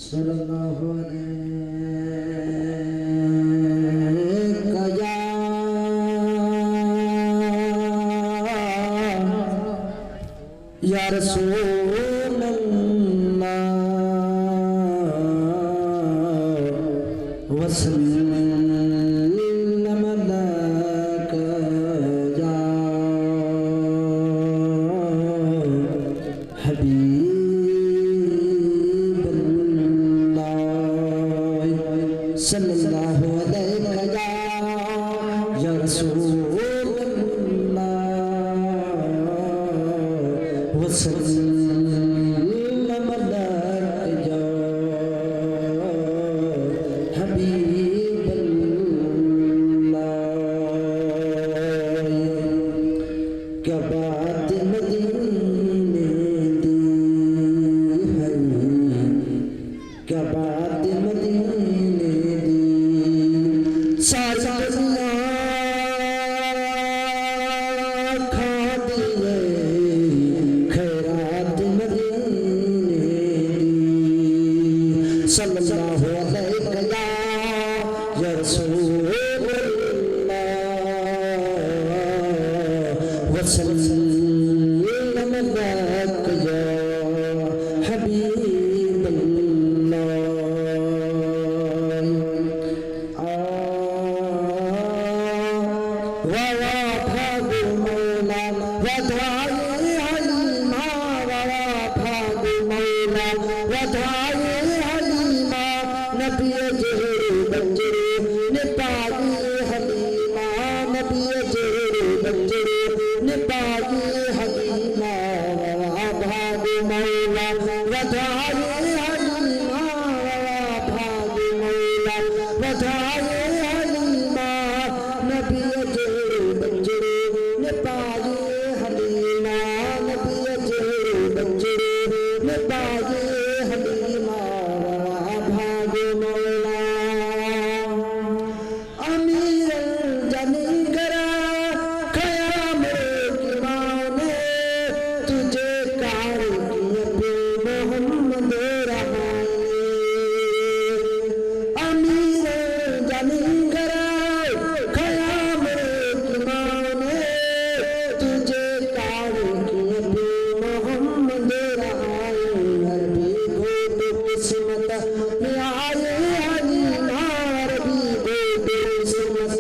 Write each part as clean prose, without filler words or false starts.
सल्लल्लाहु अलैहि या रसूल अल्लाह वसल्लम अलैका या हबीब अल्लाह सल्लल्लाहु अलैका या रसूल वसल्लम अलैका या हबीब अल्लाह। क्या बात मदीने दी है, क्या बात मदीने दी, सारी दुनिया खा दिए खैरात मदीने दी। सल्लल्लाहु अलैहि या रसूल अल्लाह वसल्लम अलैका या हबीब अल्लाह। वावा भागु मौला वधाए हलीमा, वावा भागु मौला वधाए हलीमा, नबी जेरे बंजरे निपागी हलीमा, नबी जेरे बंजरे निपागी हलीमा, वावा भागु मौला वधाए हलीमा, वावा भागु मौला वधाए हलीमा, नबी जेरे बंजरे निपागी हलीमा, नबी जेरे बंजरे निपागी हलीमा, वावा भागु मौला। अमीर जनी करा क़याम की माँ ने तुझे कार किया पे मोहम्मद रहाए। अमीर जनी करा क़याम की माँ ने तुझे कार किया पे मोहम्मद रहाए। अरबी घोट किस्मत में आए हलीमा, अरबी घोट किस्मत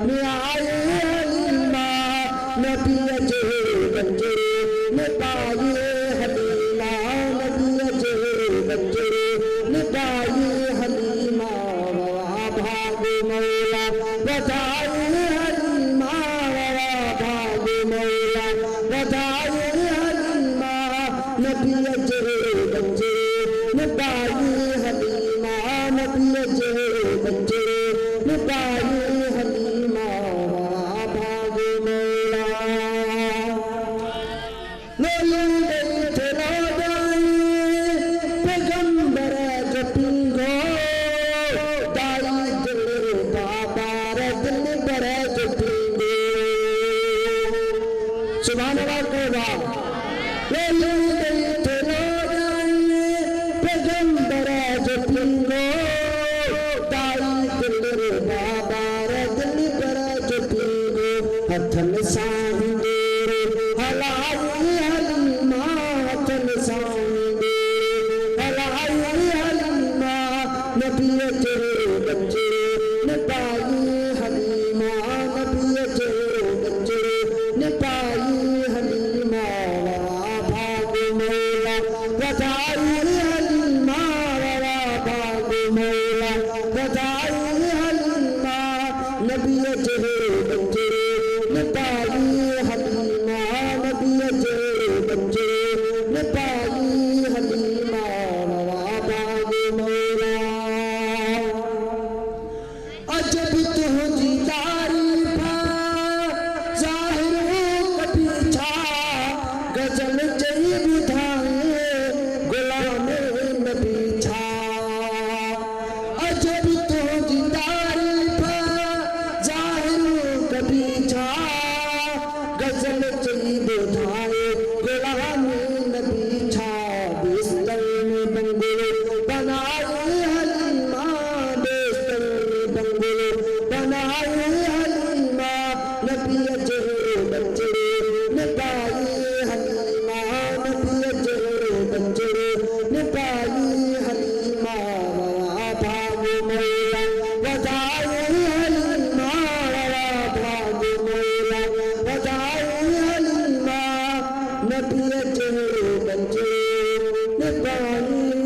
में आए हलीमा, नबी जेरे बंजरे में पाए हलीमा, नबी जेरे बंजरे में पाए हलीमा, वावा भागु मौला वधाए हलीमा, वावा भागु मौला वधाए हलीमा, नबी जेरे बंजरे में पाए हलीमा, नबी जेरे बंजरे में पाए हलीमा, वावा भागु मौला। लोली गई थे रोजाई पैगंबर जपींगो, दाई दिल बाबा रे दिल बड़े जपींगो। सुभान अल्लाह कहवा। लोली गई थे रोजाई पैगंबर जपींगो, दाई दिल बाबा रे दिल बड़े जपींगो। हथन सांदे हलाई हलीमा, हथन सांदे हलाई हलीमा, नबी जेरे बंजरे निपाई हलीमा, नबी जेरे बंजरे निपाई हलीमा, वावा भागु मौला वधाए हलीमा, वावा भागु मौला वधाए हलीमा, नबी जेरे बंजरे निपाई हलीमा, नबी जेरे बंजरे निपाई हलीमा, वावा भागु मौला। अजब तुझी तारीफा ज़ाहिरो कभी छा, गजल चई ॿुधाए गुलाम नबी अजहर बंजरे निपाई हलीमा नबी अजहर बंजरे निपाई हलीमा वरा भाग मोला वजाए हलीमा वरा भाग मोला वजाए हलीमा नबी अजहर बंजरे निपाई